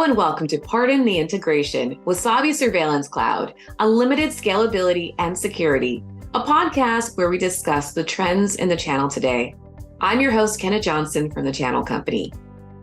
and welcome to Pardon the Integration, Wasabi Surveillance Cloud, Unlimited Scalability and Security, a podcast where we discuss the trends in the channel today. I'm your host, Kenna Johnson from the Channel Company.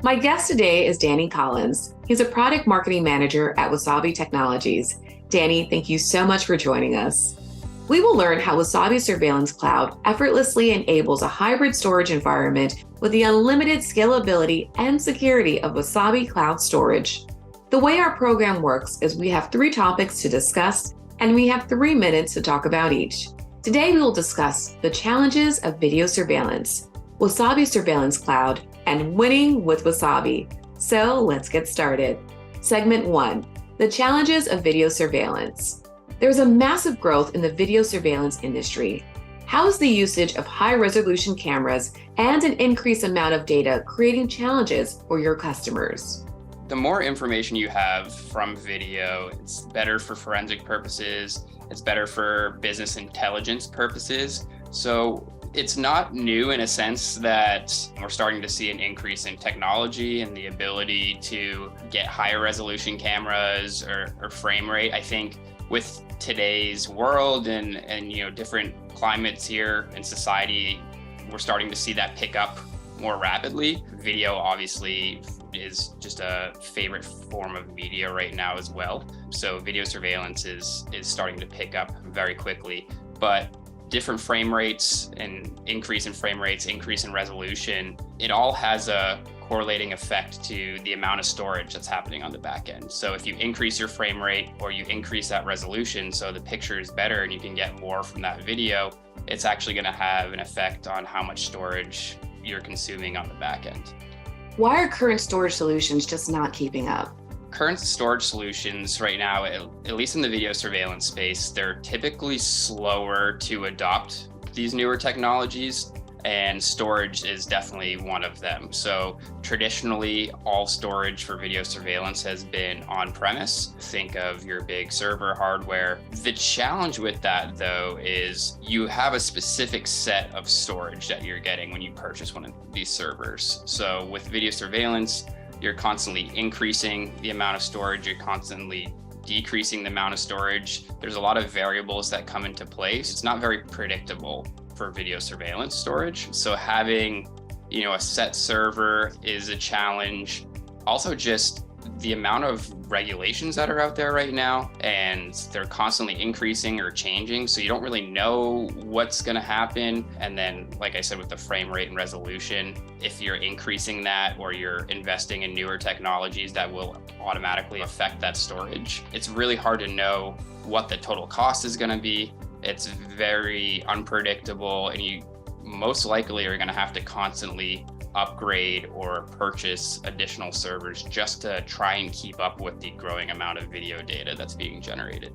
My guest today is Danny Collins. He's a product marketing manager at Wasabi Technologies. Danny, thank you so much for joining us. We will learn how Wasabi Surveillance Cloud effortlessly enables a hybrid storage environment with the unlimited scalability and security of Wasabi Cloud Storage. The way our program works is we have 3 topics to discuss, and we have 3 minutes to talk about each. Today, we will discuss the challenges of video surveillance, Wasabi Surveillance Cloud, and winning with Wasabi. So let's get started. Segment 1, the challenges of video surveillance. There's a massive growth in the video surveillance industry. How is the usage of high-resolution cameras and an increased amount of data creating challenges for your customers? The more information you have from video, it's better for forensic purposes, it's better for business intelligence purposes. So it's not new in a sense that we're starting to see an increase in technology and the ability to get higher resolution cameras or frame rate. I think with today's world and different climates here in society, we're starting to see that pick up more rapidly. Video obviously is just a favorite form of media right now as well. So video surveillance is starting to pick up very quickly, but different frame rates and increase in frame rates, increase in resolution, it all has a correlating effect to the amount of storage that's happening on the back end. So if you increase your frame rate or you increase that resolution so the picture is better and you can get more from that video, it's actually going to have an effect on how much storage you're consuming on the back end. Why are current storage solutions just not keeping up? Current storage solutions right now, at least in the video surveillance space, they're typically slower to adopt these newer technologies, and storage is definitely one of them. So traditionally, all storage for video surveillance has been on-premise. Think of your big server hardware. The challenge with that, though, is you have a specific set of storage that you're getting when you purchase one of these servers. So with video surveillance, you're constantly increasing the amount of storage, you're constantly decreasing the amount of storage. There's a lot of variables that come into place. It's not very predictable for video surveillance storage. So having, a set server is a challenge. Also just the amount of regulations that are out there right now, and they're constantly increasing or changing. So you don't really know what's going to happen. And then, like I said, with the frame rate and resolution, if you're increasing that or you're investing in newer technologies that will automatically affect that storage, it's really hard to know what the total cost is going to be. It's very unpredictable, and you most likely are going to have to constantly upgrade or purchase additional servers just to try and keep up with the growing amount of video data that's being generated.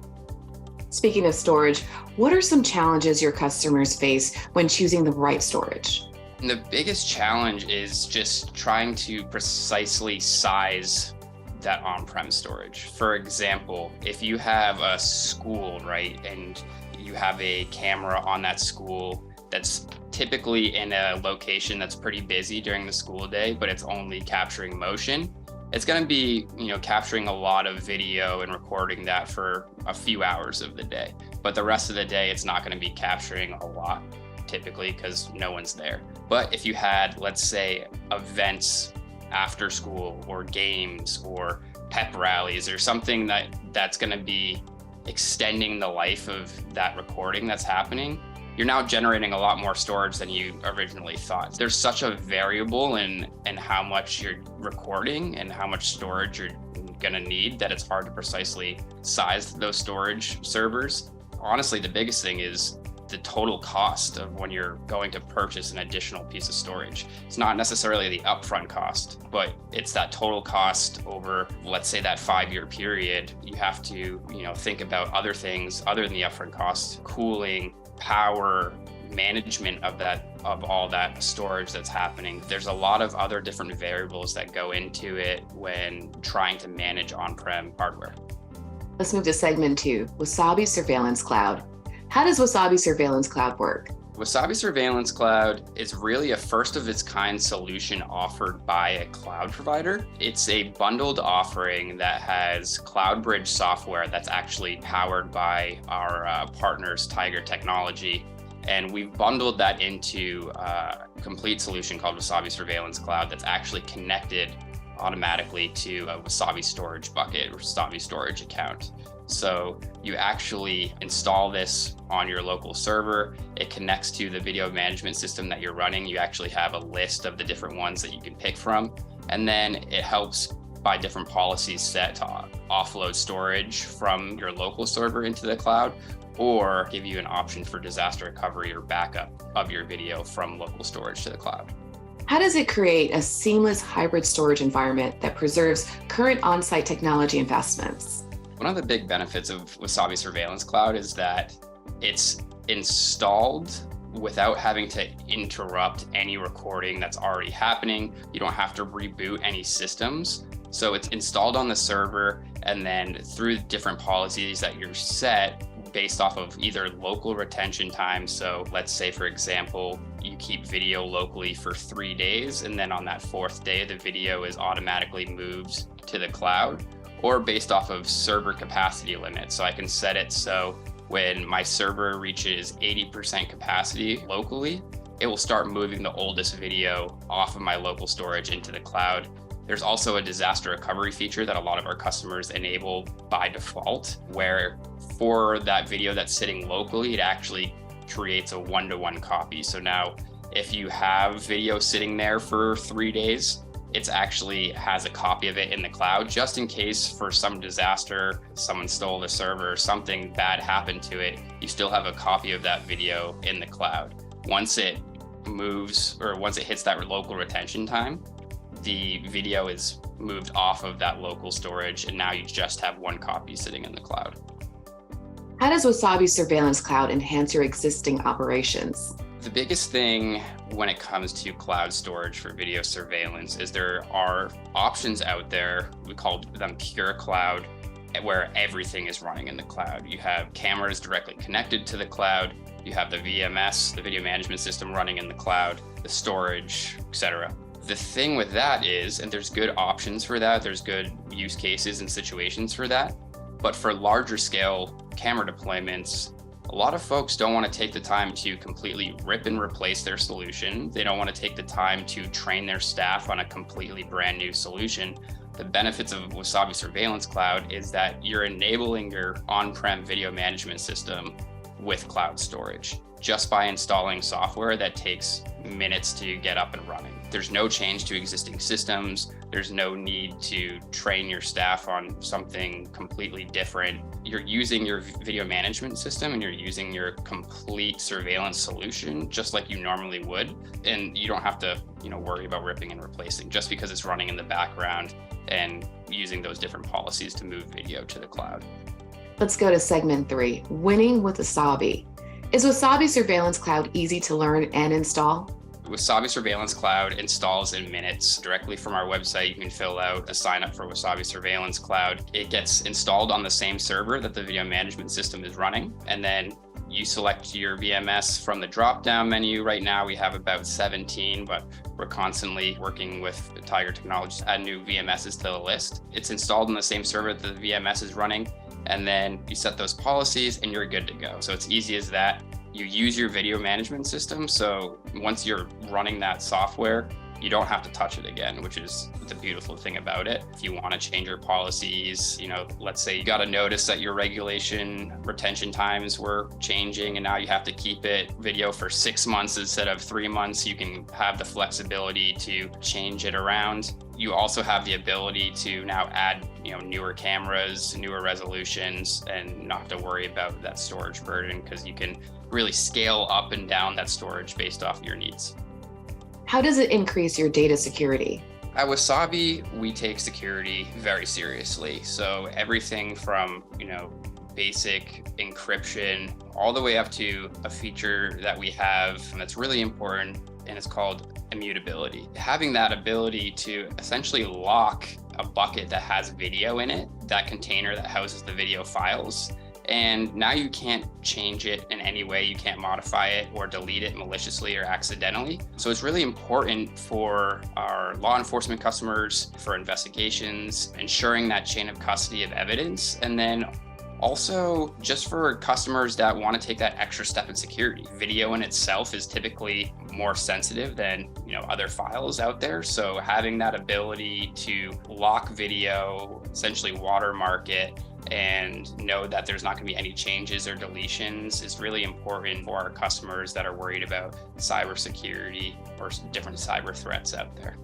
Speaking of storage, what are some challenges your customers face when choosing the right storage? And the biggest challenge is just trying to precisely size that on-prem storage. For example, if you have a school, right, and you have a camera on that school that's typically in a location that's pretty busy during the school day, but it's only capturing motion, it's going to be, capturing a lot of video and recording that for a few hours of the day. But the rest of the day, it's not going to be capturing a lot typically because no one's there. But if you had, let's say, events after school or games or pep rallies or something that's going to be extending the life of that recording that's happening, you're now generating a lot more storage than you originally thought. There's such a variable in how much you're recording and how much storage you're gonna need that it's hard to precisely size those storage servers. Honestly, the biggest thing is the total cost of when you're going to purchase an additional piece of storage. It's not necessarily the upfront cost, but it's that total cost over, let's say, that 5-year period. You have to, think about other things other than the upfront cost: cooling, power, management of all that storage that's happening. There's a lot of other different variables that go into it when trying to manage on-prem hardware. Let's move to segment 2, Wasabi Surveillance Cloud. How does Wasabi Surveillance Cloud work? Wasabi Surveillance Cloud is really a first of its kind solution offered by a cloud provider. It's a bundled offering that has cloud bridge software that's actually powered by our partners, Tiger Technology. And we've bundled that into a complete solution called Wasabi Surveillance Cloud that's actually connected automatically to a Wasabi storage bucket or Wasabi storage account. So you actually install this on your local server. It connects to the video management system that you're running. You actually have a list of the different ones that you can pick from. And then it helps by different policies set to offload storage from your local server into the cloud, or give you an option for disaster recovery or backup of your video from local storage to the cloud. How does it create a seamless hybrid storage environment that preserves current on-site technology investments? One of the big benefits of Wasabi Surveillance Cloud is that it's installed without having to interrupt any recording that's already happening. You don't have to reboot any systems. So it's installed on the server, and then through different policies that you're set based off of either local retention time. So let's say, for example, you keep video locally for 3 days, and then on that 4th day, the video is automatically moved to the cloud, or based off of server capacity limits. So I can set it so when my server reaches 80% capacity locally, it will start moving the oldest video off of my local storage into the cloud. There's also a disaster recovery feature that a lot of our customers enable by default, where for that video that's sitting locally, it actually creates a 1-to-1 copy. So now if you have video sitting there for 3 days, it actually has a copy of it in the cloud, just in case for some disaster, someone stole the server, something bad happened to it, you still have a copy of that video in the cloud. Once it moves, or once it hits that local retention time, the video is moved off of that local storage, and now you just have one copy sitting in the cloud. How does Wasabi Surveillance Cloud enhance your existing operations? The biggest thing when it comes to cloud storage for video surveillance is there are options out there, we call them pure cloud, where everything is running in the cloud. You have cameras directly connected to the cloud, you have the VMS, the video management system, running in the cloud, the storage, etc. The thing with that is, and there's good options for that, there's good use cases and situations for that, but for larger scale camera deployments, a lot of folks don't want to take the time to completely rip and replace their solution. They don't want to take the time to train their staff on a completely brand new solution. The benefits of Wasabi Surveillance Cloud is that you're enabling your on-prem video management system with cloud storage just by installing software that takes minutes to get up and running. There's no change to existing systems. There's no need to train your staff on something completely different. You're using your video management system and you're using your complete surveillance solution just like you normally would. And you don't have to, worry about ripping and replacing just because it's running in the background and using those different policies to move video to the cloud. Let's go to segment 3, winning with Wasabi. Is Wasabi Surveillance Cloud easy to learn and install? Wasabi Surveillance Cloud installs in minutes directly from our website. You can fill out a sign up for Wasabi Surveillance Cloud. It gets installed on the same server that the video management system is running. And then you select your VMS from the drop-down menu. Right now we have about 17, but we're constantly working with Tiger Technologies to add new VMSs to the list. It's installed on the same server that the VMS is running. And then you set those policies and you're good to go. So it's easy as that. You use your video management system. So once you're running that software, you don't have to touch it again, which is the beautiful thing about it. If you want to change your policies, let's say you got a notice that your regulation retention times were changing and now you have to keep it video for 6 months instead of 3 months, you can have the flexibility to change it around. You also have the ability to now add, newer cameras, newer resolutions, and not have to worry about that storage burden because you can really scale up and down that storage based off your needs. How does it increase your data security? At Wasabi, we take security very seriously. So everything from, basic encryption all the way up to a feature that we have that's really important, and it's called immutability. Having that ability to essentially lock a bucket that has video in it, that container that houses the video files, And now you can't change it in any way. You can't modify it or delete it maliciously or accidentally. So it's really important for our law enforcement customers, for investigations, ensuring that chain of custody of evidence, and then also just for customers that want to take that extra step in security. Video in itself is typically more sensitive than other files out there. So having that ability to lock video, essentially watermark it, and know that there's not going to be any changes or deletions is really important for our customers that are worried about cybersecurity or different cyber threats out there.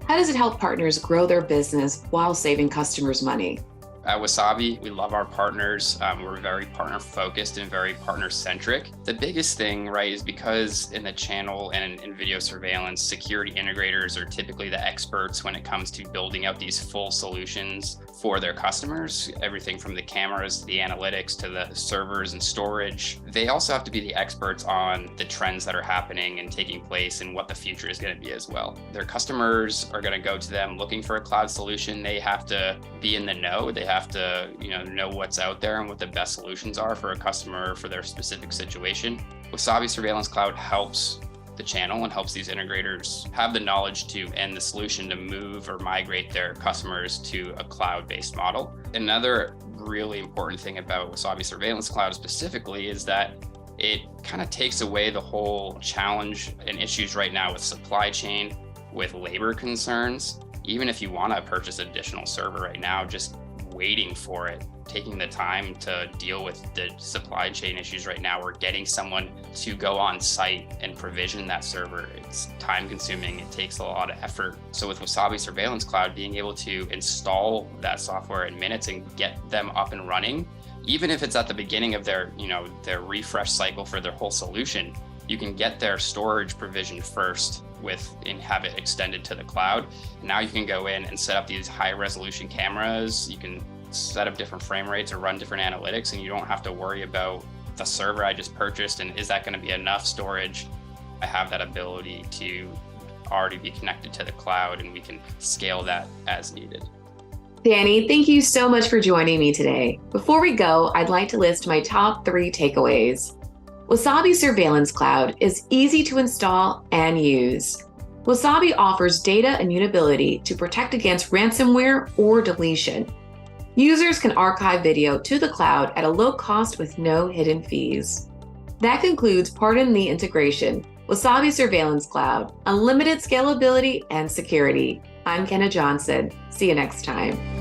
How does it help partners grow their business while saving customers money? At Wasabi, we love our partners. We're very partner focused and very partner centric. The biggest thing, right, is because in the channel and in video surveillance, security integrators are typically the experts when it comes to building out these full solutions for their customers, everything from the cameras to the analytics to the servers and storage. They also have to be the experts on the trends that are happening and taking place and what the future is going to be as well. Their customers are going to go to them looking for a cloud solution. They have to be in the know. They have to know what's out there and what the best solutions are for a customer for their specific situation. Wasabi Surveillance Cloud helps the channel and helps these integrators have the knowledge to and the solution to move or migrate their customers to a cloud-based model. Another really important thing about Wasabi Surveillance Cloud specifically is that it kind of takes away the whole challenge and issues right now with supply chain, with labor concerns. Even if you want to purchase an additional server right now, just waiting for it, taking the time to deal with the supply chain issues right now, or getting someone to go on site and provision that server. It's time consuming, it takes a lot of effort. So with Wasabi Surveillance Cloud, being able to install that software in minutes and get them up and running, even if it's at the beginning of their refresh cycle for their whole solution, you can get their storage provisioned first and have it extended to the cloud. And now you can go in and set up these high resolution cameras. You can set up different frame rates or run different analytics, and you don't have to worry about the server I just purchased and is that going to be enough storage. I have that ability to already be connected to the cloud, and we can scale that as needed. Danny, thank you so much for joining me today. Before we go, I'd like to list my top 3 takeaways. Wasabi Surveillance Cloud is easy to install and use. Wasabi offers data immutability to protect against ransomware or deletion. Users can archive video to the cloud at a low cost with no hidden fees. That concludes Pardon the Integration, Wasabi Surveillance Cloud, unlimited scalability and security. I'm Kenna Johnson. See you next time.